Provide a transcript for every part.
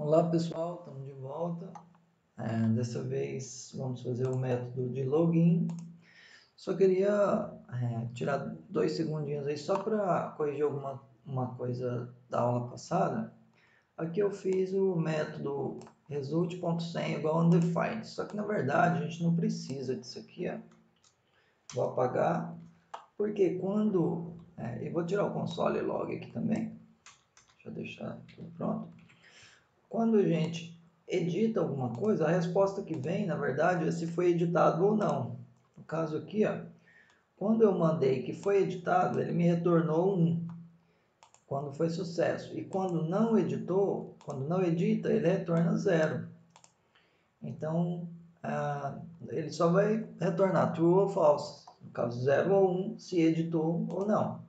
Olá pessoal, estamos de volta. Dessa vez vamos fazer o método de login. Só queria tirar 2 segundinhos aí só para corrigir uma coisa da aula passada. Aqui eu fiz o método result.senha igual undefined. Só que na verdade a gente não precisa disso aqui. Ó. Vou apagar, porque quando... eu vou tirar o console log aqui também. Deixa eu deixar tudo pronto. Quando a gente edita alguma coisa, a resposta que vem, na verdade, é se foi editado ou não. No caso aqui, ó, quando eu mandei que foi editado, ele me retornou 1, quando foi sucesso. E quando não editou, quando não edita, ele retorna 0. Então, ele só vai retornar true ou false. No caso, 0 ou 1, se editou ou não.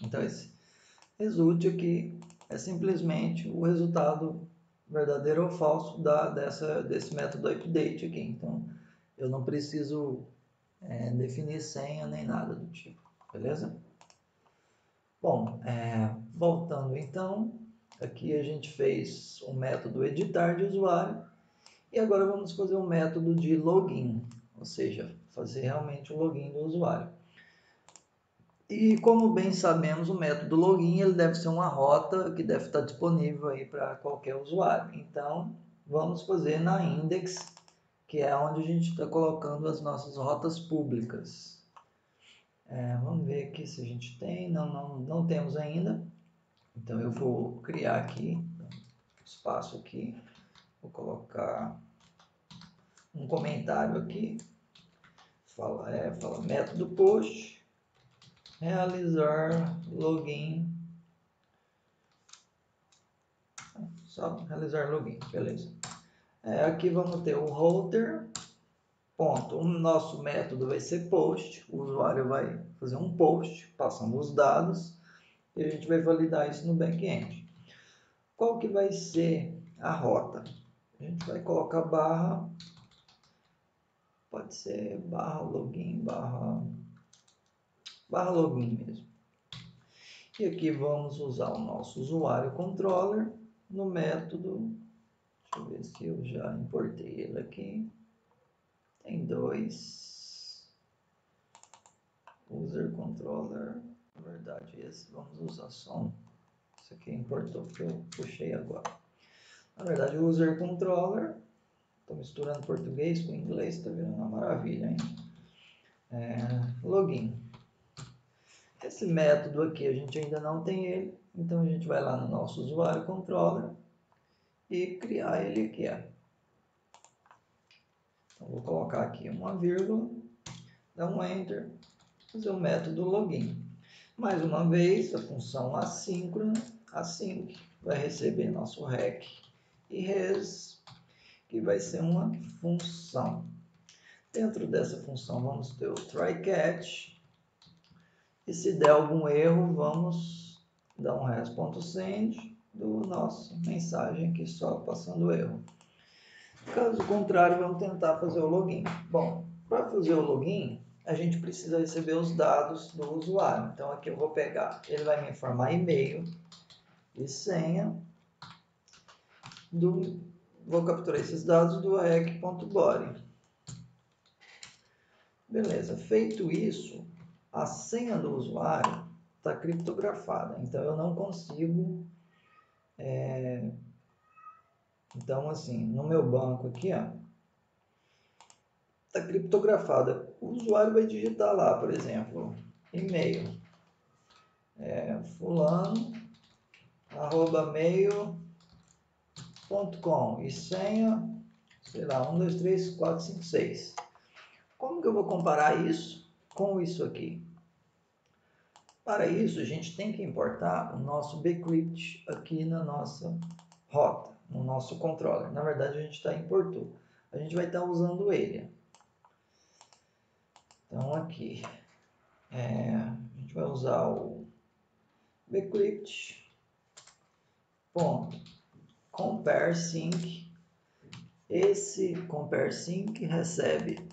Então, esse result aqui é simplesmente o resultado verdadeiro ou falso desse método update aqui. Então, eu não preciso definir senha nem nada do tipo, beleza? Bom, voltando então, aqui a gente fez o método editar de usuário e agora vamos fazer um método de login, ou seja, fazer realmente o login do usuário. E como bem sabemos, o método login ele deve ser uma rota que deve estar disponível aí para qualquer usuário. Então, vamos fazer na index, que é onde a gente está colocando as nossas rotas públicas. Vamos ver aqui se a gente tem. Não temos ainda. Então, eu vou criar aqui, espaço aqui, vou colocar um comentário aqui. Fala método post. Realizar login. Só realizar login, beleza. Aqui vamos ter o router. Ponto. O nosso método vai ser post. O usuário vai fazer um post, passando os dados, e a gente vai validar isso no back-end. Qual que vai ser a rota? A gente vai colocar barra, pode ser barra login, barra login mesmo. E aqui vamos usar o nosso usuário controller no método. Deixa eu ver se eu já importei ele aqui. Tem 2. User controller. Na verdade, esse vamos usar só um. Isso aqui importou porque eu puxei agora. Na verdade, o user controller. Estou misturando português com inglês, está virando uma maravilha, hein? Login. Esse método aqui a gente ainda não tem ele, então a gente vai lá no nosso usuário controller e criar ele aqui. Então, vou colocar aqui uma vírgula, dar um enter, fazer o método login. Mais uma vez, a função assíncrona, async, vai receber nosso rec e res, que vai ser uma função. Dentro dessa função vamos ter o try-catch, e se der algum erro, vamos dar um res.send do nosso mensagem aqui só passando erro. Caso contrário, vamos tentar fazer o login. Bom, para fazer o login, a gente precisa receber os dados do usuário. Então, aqui eu vou pegar, ele vai me informar e-mail e senha. Vou capturar esses dados do rec.body. Beleza, feito isso, a senha do usuário está criptografada. Então, eu não consigo... Então, assim, no meu banco aqui, ó, está criptografada. O usuário vai digitar lá, por exemplo, e-mail, fulano@mail.com e senha, sei lá, 1, 2, 3, 4, 5, 6. Como que eu vou comparar isso com isso aqui? Para isso, a gente tem que importar o nosso bcrypt aqui na nossa rota, no nosso controller. Na verdade, a gente está importou. A gente vai estar usando ele. Então, aqui, a gente vai usar o bcrypt.compareSync. Esse compareSync recebe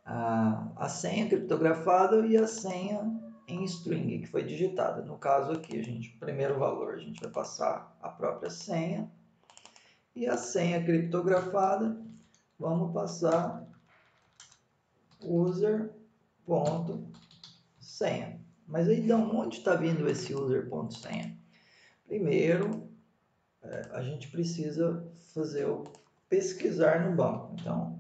a senha criptografada e a senha em string que foi digitada. No caso aqui, o primeiro valor, a gente vai passar a própria senha E a senha criptografada, vamos passar user.senha. Mas aí de onde está vindo esse user.senha? Primeiro, a gente precisa fazer o pesquisar no banco. Então,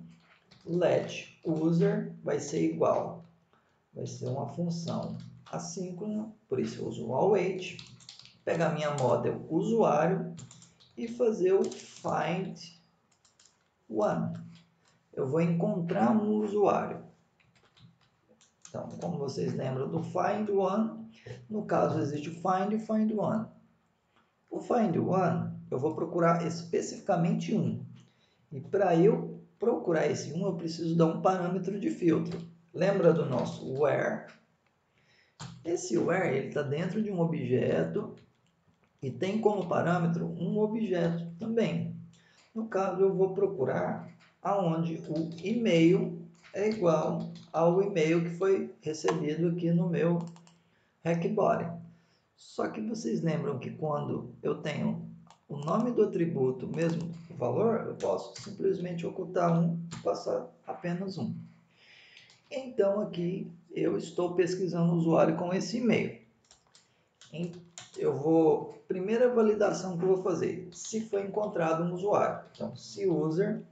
let user vai ser igual, vai ser uma função assíncrona, por isso eu uso o await, pegar minha model usuário e fazer o find one. Eu vou encontrar um usuário. Então, como vocês lembram do find one, no caso existe o find e o find one. O find one, eu vou procurar especificamente um. E para eu procurar esse um, eu preciso dar um parâmetro de filtro. Lembra do nosso where? Esse where ele está dentro de um objeto e tem como parâmetro um objeto também. No caso, eu vou procurar aonde o e-mail é igual ao e-mail que foi recebido aqui no meu Hackbody. Só que vocês lembram que quando eu tenho o nome do atributo, mesmo o valor, eu posso simplesmente ocultar um e passar apenas um. Então aqui eu estou pesquisando o usuário com esse e-mail. Primeira validação que eu vou fazer, se foi encontrado um usuário. Então, se user,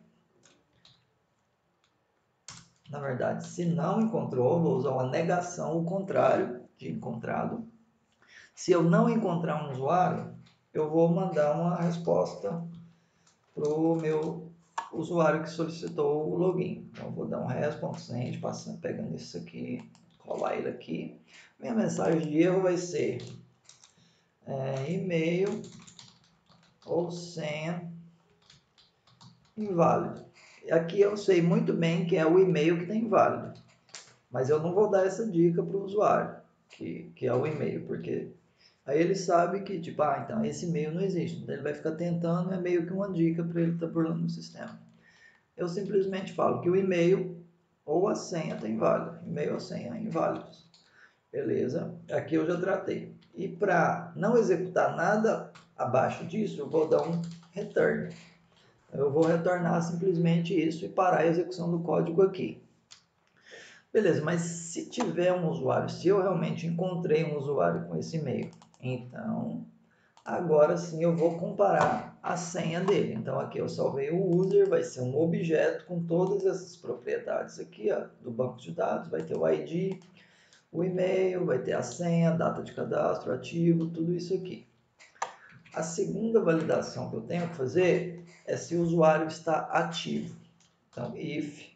na verdade, se não encontrou, vou usar uma negação, o contrário de encontrado. Se eu não encontrar um usuário, eu vou mandar uma resposta para o meu usuário que solicitou o login. Então, eu vou dar um response, passando, pegando isso aqui, colar ele aqui. Minha mensagem de erro vai ser e-mail ou senha inválido. Aqui eu sei muito bem que é o e-mail que está inválido, mas eu não vou dar essa dica para o usuário, que é o e-mail, porque aí ele sabe que, tipo, então esse e-mail não existe. Então ele vai ficar tentando, é meio que uma dica para ele estar burlando no sistema. Eu simplesmente falo que o e-mail ou a senha está inválido. E-mail ou senha inválidos. Beleza? Aqui eu já tratei. E para não executar nada abaixo disso, eu vou dar um return. Eu vou retornar simplesmente isso e parar a execução do código aqui. Beleza, mas se tiver um usuário, se eu realmente encontrei um usuário com esse e-mail, então agora sim eu vou comparar a senha dele. Então aqui eu salvei o user, vai ser um objeto com todas essas propriedades aqui, ó, do banco de dados, vai ter o ID, o e-mail, vai ter a senha, a data de cadastro, ativo, tudo isso aqui. A segunda validação que eu tenho que fazer é se o usuário está ativo. Então, if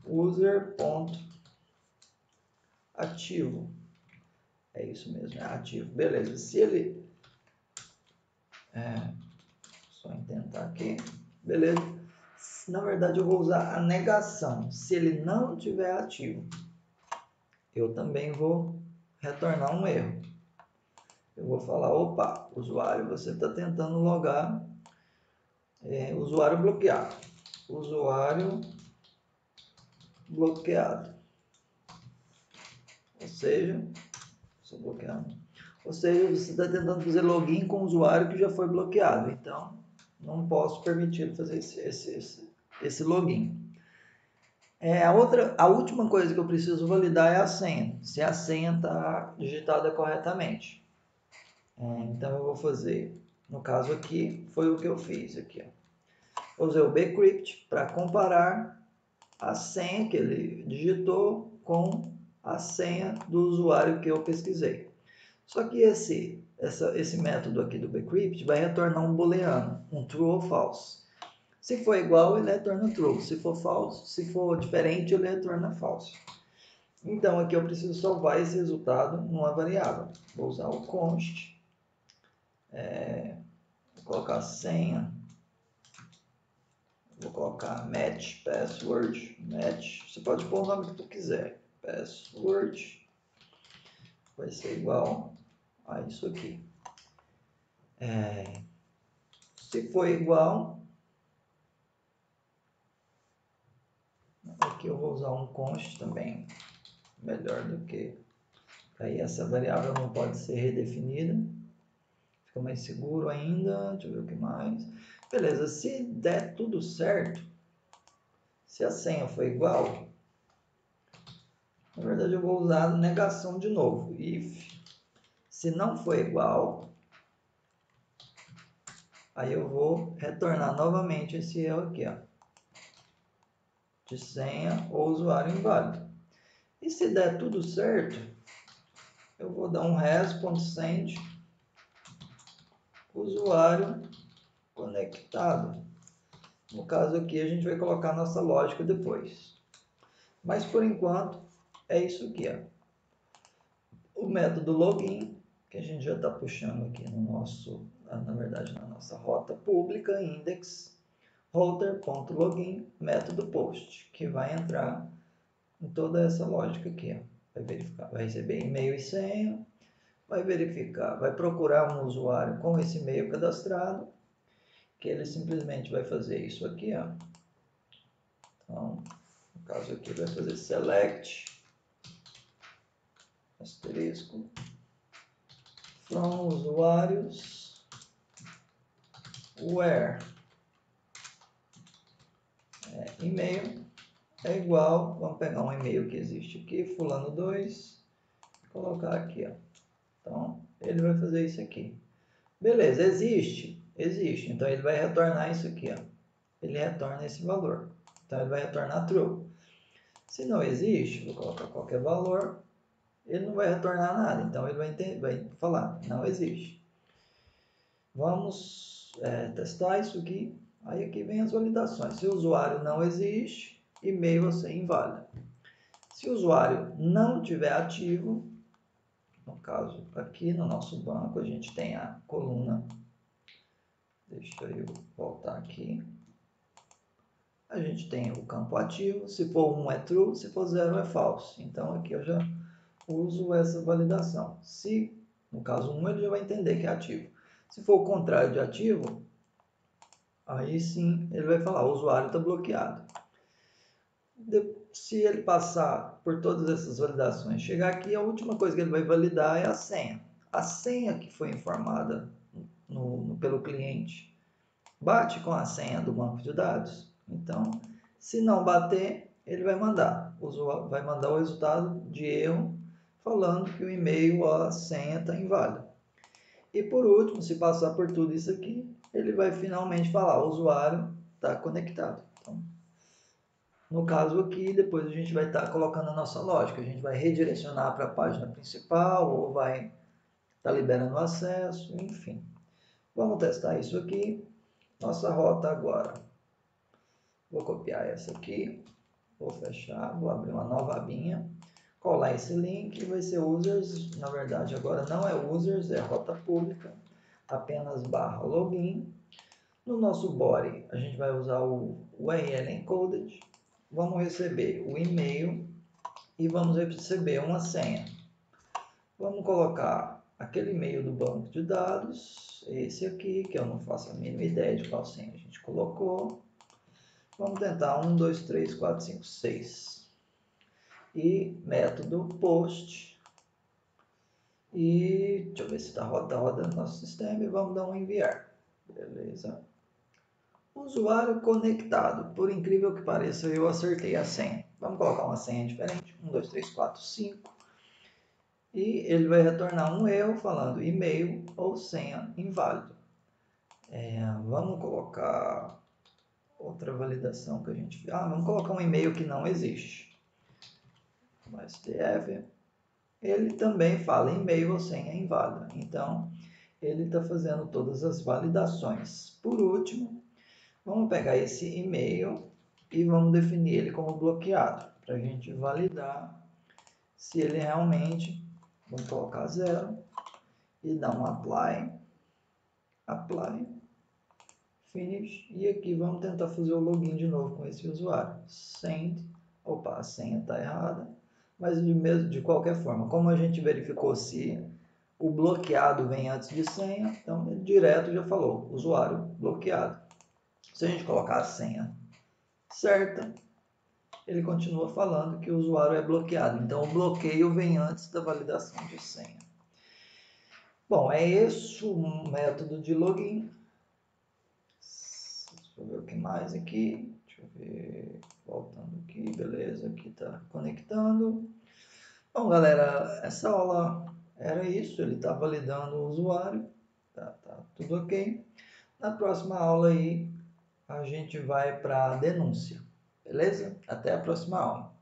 user.ativo. É isso mesmo, é ativo. Beleza, se ele... só tentar aqui. Beleza. Na verdade, eu vou usar a negação. Se ele não estiver ativo, eu também vou retornar um erro. Eu vou falar, opa, usuário, você está tentando logar, usuário bloqueado. Usuário bloqueado. Ou seja, sou bloqueado. Ou seja, você está tentando fazer login com o usuário que já foi bloqueado. Então, não posso permitir fazer esse login. A última coisa que eu preciso validar é a senha. Se a senha está digitada corretamente. Então, eu vou fazer, no caso aqui, foi o que eu fiz aqui. Ó. Usei o bcrypt para comparar a senha que ele digitou com a senha do usuário que eu pesquisei. Só que esse método aqui do bcrypt vai retornar um booleano, um true ou false. Se for igual, ele retorna true. Se for false, se for diferente, ele retorna false. Então, aqui eu preciso salvar esse resultado numa variável. Vou usar o const, vou colocar senha, vou colocar match password, match, você pode pôr o nome que tu quiser, password, vai ser igual a isso aqui. Se for igual, aqui eu vou usar um const também, melhor do que, aí essa variável não pode ser redefinida, fica mais seguro ainda. Deixa eu ver o que mais. Beleza, se der tudo certo, se a senha for igual, na verdade eu vou usar a negação de novo. If, se não for igual, aí eu vou retornar novamente esse erro aqui, ó, de senha ou usuário inválido. E se der tudo certo, eu vou dar um res.send usuário conectado. No caso aqui a gente vai colocar a nossa lógica depois. Mas por enquanto é isso aqui, ó. O método login, que a gente já está puxando aqui no nosso, na verdade na nossa rota pública, index router.login, método post, que vai entrar em toda essa lógica aqui, ó. Vai verificar, vai receber e-mail e senha, vai verificar, vai procurar um usuário com esse e-mail cadastrado, que ele simplesmente vai fazer isso aqui, ó. Então, no caso aqui vai fazer select asterisco from usuários where e-mail é igual, vamos pegar um e-mail que existe aqui, fulano 2, colocar aqui, ó. Então, ele vai fazer isso aqui. Beleza, existe? Existe. Então, ele vai retornar isso aqui, ó. Ele retorna esse valor. Então, ele vai retornar true. Se não existe, vou colocar qualquer valor, ele não vai retornar nada. Então, ele vai falar, não existe. Vamos testar isso aqui. Aí aqui vem as validações. Se o usuário não existe, e-mail vai ser inválido. Se o usuário não estiver ativo, no caso aqui no nosso banco a gente tem a coluna, deixa eu voltar aqui, a gente tem o campo ativo, se for 1 é true, se for 0 é false. Então aqui eu já uso essa validação. Se no caso 1 ele já vai entender que é ativo. Se for o contrário de ativo, aí sim ele vai falar, o usuário está bloqueado. Se ele passar por todas essas validações, chegar aqui, a última coisa que ele vai validar é a senha. A senha que foi informada pelo cliente bate com a senha do banco de dados. Então, se não bater, ele vai mandar o resultado de erro falando que o e-mail ou a senha está inválida. E por último, se passar por tudo isso aqui, ele vai finalmente falar, o usuário está conectado. Então, no caso aqui, depois a gente vai estar colocando a nossa lógica. A gente vai redirecionar para a página principal ou vai estar liberando o acesso, enfim. Vamos testar isso aqui. Nossa rota agora. Vou copiar essa aqui. Vou fechar, vou abrir uma nova abinha. Colar esse link, vai ser users. Na verdade agora não é users, é rota pública. Apenas /login. No nosso body a gente vai usar o URL encoded. Vamos receber o e-mail e vamos receber uma senha. Vamos colocar aquele e-mail do banco de dados, esse aqui, que eu não faço a mínima ideia de qual senha a gente colocou. Vamos tentar 1, 2, 3, 4, 5, 6. E método post. E deixa eu ver se está rodando no nosso sistema e vamos dar um enviar. Beleza. Usuário conectado. Por incrível que pareça, eu acertei a senha. Vamos colocar uma senha diferente. 1, 2, 3, 4, 5. E ele vai retornar um erro falando e-mail ou senha inválido. Vamos colocar outra validação que a gente fez. Vamos colocar um e-mail que não existe. O STF. Ele também fala e-mail ou senha inválida. Então, ele está fazendo todas as validações. Por último, vamos pegar esse e-mail e vamos definir ele como bloqueado, para a gente validar se ele realmente, vamos colocar 0 e dar um apply, finish, e aqui vamos tentar fazer o login de novo com esse usuário. Send, a senha está errada, mas de qualquer forma, como a gente verificou se o bloqueado vem antes de senha, então ele direto já falou, usuário bloqueado. Se a gente colocar a senha certa, ele continua falando que o usuário é bloqueado. Então, o bloqueio vem antes da validação de senha. Bom, é esse o método de login. Deixa eu ver o que mais aqui. Deixa eu ver. Voltando aqui, beleza. Aqui está conectando. Bom, galera, essa aula era isso. Ele está validando o usuário. Tá tudo ok. Na próxima aula aí, a gente vai para a denúncia. Beleza? Até a próxima aula.